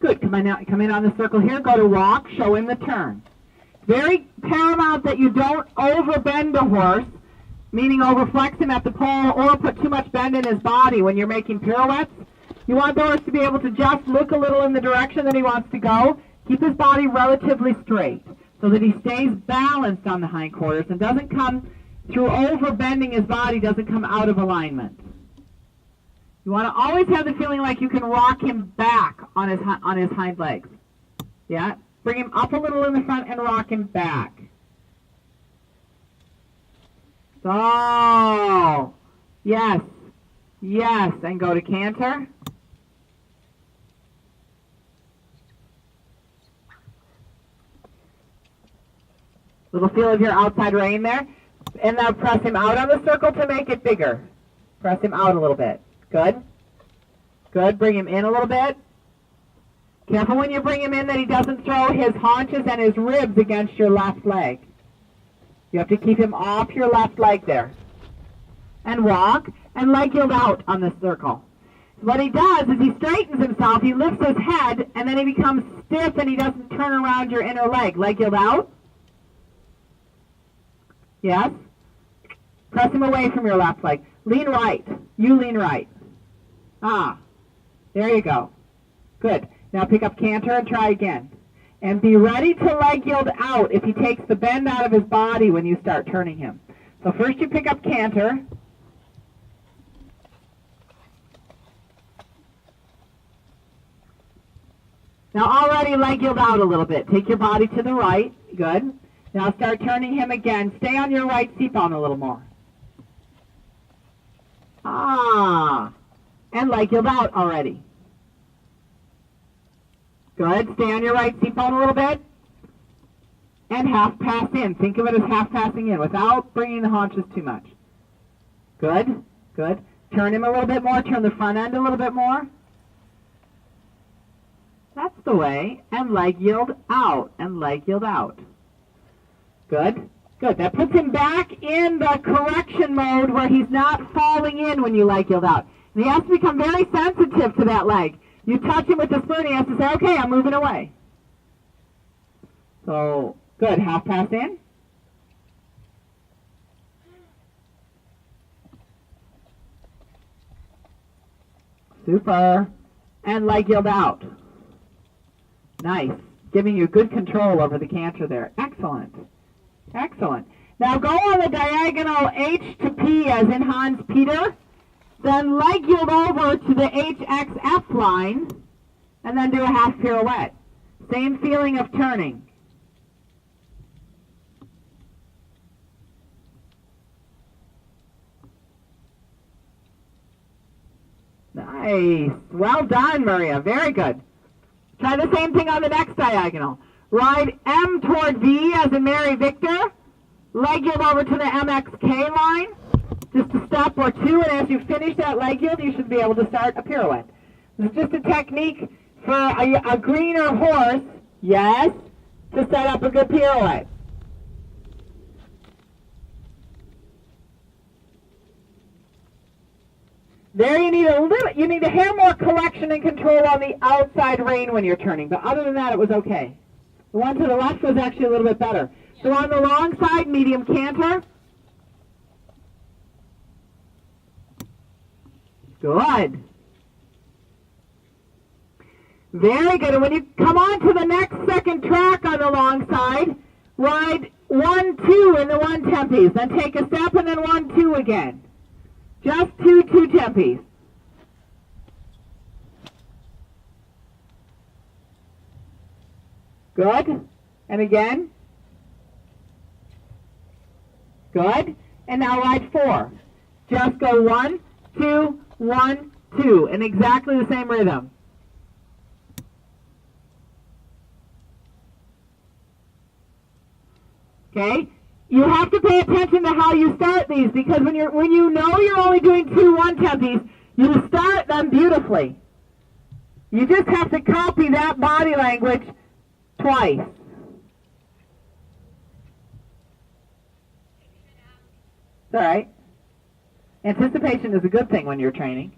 Good. Come in on the circle here. Go to walk. Show him the turn. Very paramount that you don't overbend the horse, meaning overflex him at the pole or put too much bend in his body when you're making pirouettes. You want the horse to be able to just look a little in the direction that he wants to go. Keep his body relatively straight so that he stays balanced on the hindquarters and doesn't come through overbending his body, doesn't come out of alignment. You want to always have the feeling like you can rock him back on his hind legs. Yeah? Bring him up a little in the front and rock him back. So, yes, yes, and go to canter. Little feel of your outside rein there. And now press him out on the circle to make it bigger. Press him out a little bit. Good. Good. Bring him in a little bit. Careful when you bring him in that he doesn't throw his haunches and his ribs against your left leg. You have to keep him off your left leg there. And walk and leg yield out on the circle. So what he does is he straightens himself, he lifts his head, and then he becomes stiff and he doesn't turn around your inner leg. Leg yield out. Yes. Press him away from your left leg. Lean right. You lean right. Ah. There you go. Good. Now pick up canter and try again. And be ready to leg yield out if he takes the bend out of his body when you start turning him. So first you pick up canter. Now already leg yield out a little bit. Take your body to the right. Good. Now start turning him again. Stay on your right seat bone a little more. Ah. And leg yield out already. Good. Stay on your right seat bone a little bit. And half pass in. Think of it as half passing in without bringing the haunches too much. Good. Good. Turn him a little bit more. Turn the front end a little bit more. That's the way. And leg yield out. And leg yield out. Good. Good. That puts him back in the correction mode where he's not falling in when you leg yield out. And he has to become very sensitive to that leg. You touch him with the spoon, he has to say, okay, I'm moving away. So, good. Half pass in. Super. And leg yield out. Nice. Giving you good control over the canter there. Excellent. Excellent. Now go on the diagonal H to P as in Hans Peter. Then leg yield over to the HXF line, and then do a half pirouette. Same feeling of turning. Nice. Well done, Maria. Very good. Try the same thing on the next diagonal. Ride M toward V as in Mary Victor. Leg yield over to the MXK line. Just a step or two, and as you finish that leg yield, you should be able to start a pirouette. This is just a technique for a greener horse, yes, to set up a good pirouette. There you need a hair more collection and control on the outside rein when you're turning, but other than that, it was okay. The one to the left was actually a little bit better. So on the long side, medium canter. Good. Very good. And when you come on to the next second track on the long side, ride 1-2 in the 1 tempies. Then take a step and then 1-2 again. Just 2 tempies. Good. And again. Good. And now ride 4. Just go 1, 2, 1, 2 in exactly the same rhythm. Okay? You have to pay attention to how you start these, because when you know you're only doing 2 1-tempies, you start them beautifully. You just have to copy that body language twice. It's all right. Anticipation is a good thing when you're training.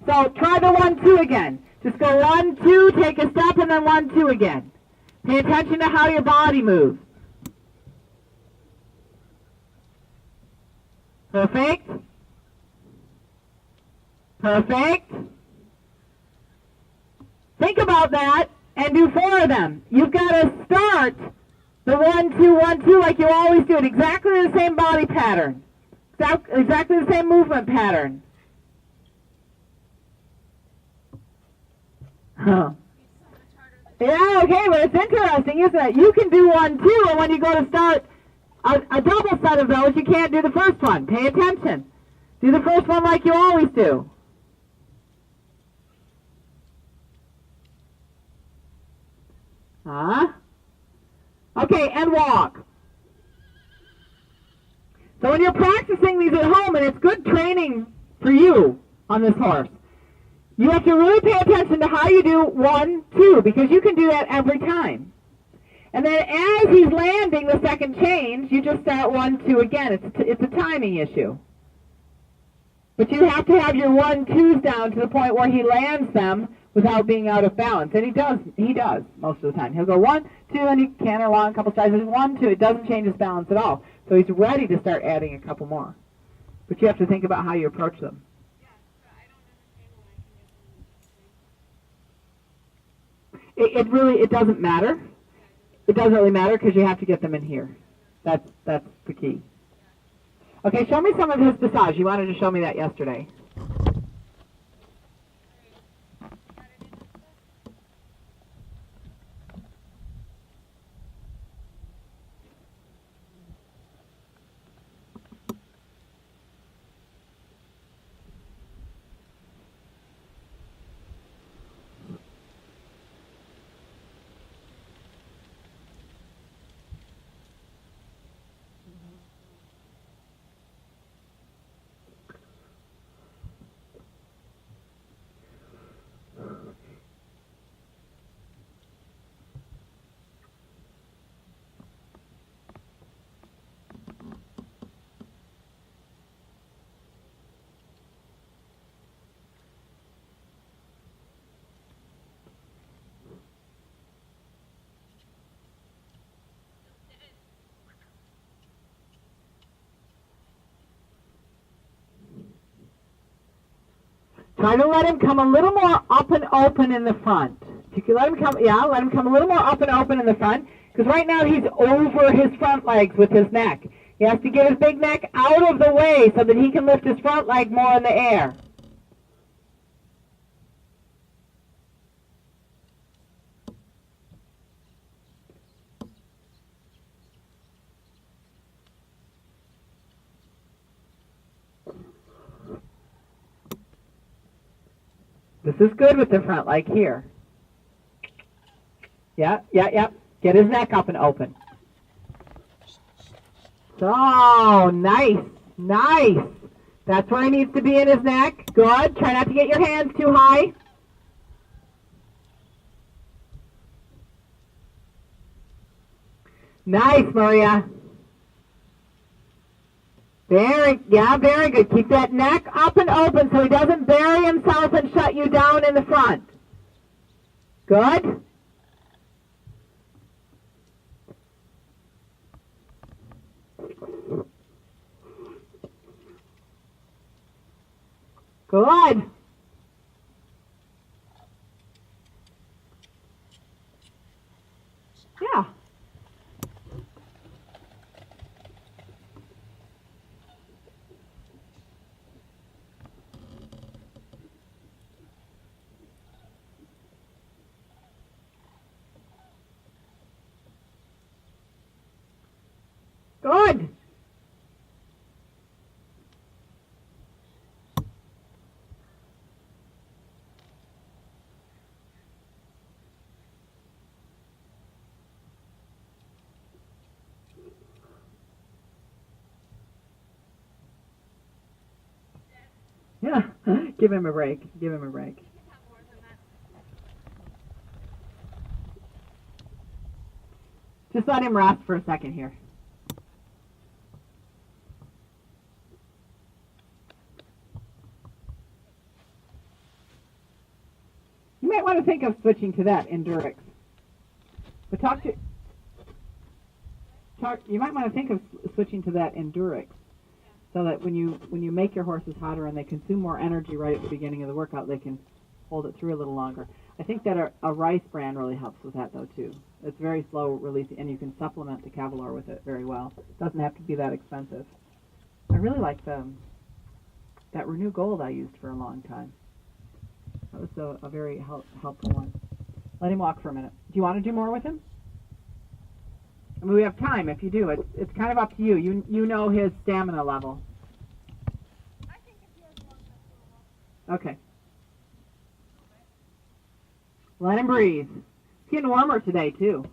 So try the 1-2 again. Just go 1, 2, take a step, and then 1, 2 again. Pay attention to how your body moves. Perfect. Perfect. Think about that and do 4 of them. You've got to start the 1, 2, 1, 2 like you always do it. Exactly the same body pattern. Exactly the same movement pattern. Huh. Yeah, okay, but it's interesting, isn't it? You can do 1, 2, and when you go to start a double set of those, you can't do the first one. Pay attention. Do the first one like you always do. Okay, and walk. So when you're practicing these at home, and it's good training for you on this horse, you have to really pay attention to how you do 1, 2, because you can do that every time. And then as he's landing the second change, you just start 1, 2 again. It's a timing issue. But you have to have your 1, 2s down to the point where he lands them without being out of balance. And he does most of the time. He'll go 1, 2, and he canter along a couple strides. 1, 2, it doesn't change his balance at all. So he's ready to start adding a couple more. But you have to think about how you approach them. It doesn't matter. It doesn't really matter because you have to get them in here. That's the key. Okay, show me some of his dressage. You wanted to show me that yesterday. Try to let him come a little more up and open in the front. If you can let him come, let him come a little more up and open in the front, because right now he's over his front legs with his neck. He has to get his big neck out of the way so that he can lift his front leg more in the air. This is good with the front leg here. Yeah. Get his neck up and open. So, nice. That's where he needs to be in his neck. Good. Try not to get your hands too high. Nice, Maria. Very good. Keep that neck up and open so he doesn't bury himself and shut you down in the front. Good. Good. Yeah. Good. Yeah. Give him a break. Just let him rest for a second here. You might want to think of switching to that Endurix. But you might want to think of switching to that Endurix, so that when you make your horses hotter and they consume more energy right at the beginning of the workout, they can hold it through a little longer. I think that a rice bran really helps with that though too. It's very slow releasing, and you can supplement the Cavalier with it very well. It doesn't have to be that expensive. I really like that Renew Gold I used for a long time. That was a very helpful one. Let him walk for a minute. Do you want to do more with him? I mean, we have time if you do. It's kind of up to you. You know his stamina level. I think if he has one, that's a little. Okay. Let him breathe. It's getting warmer today, too.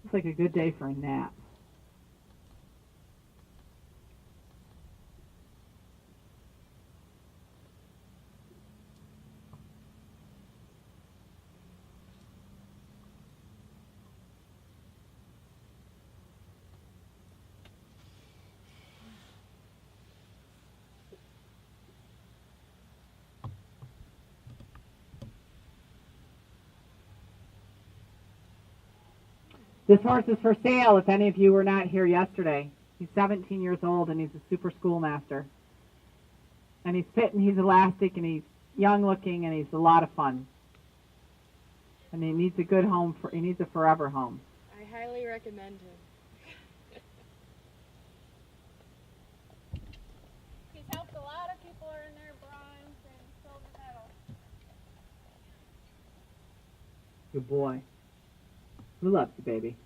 It's like a good day for a nap. This horse is for sale if any of you were not here yesterday. He's 17 years old and he's a super schoolmaster. And he's fit and he's elastic and he's young looking and he's a lot of fun. And he needs a good home, he needs a forever home. I highly recommend him. He's helped a lot of people earn their bronze and silver medals. Good boy. Who loves you, baby?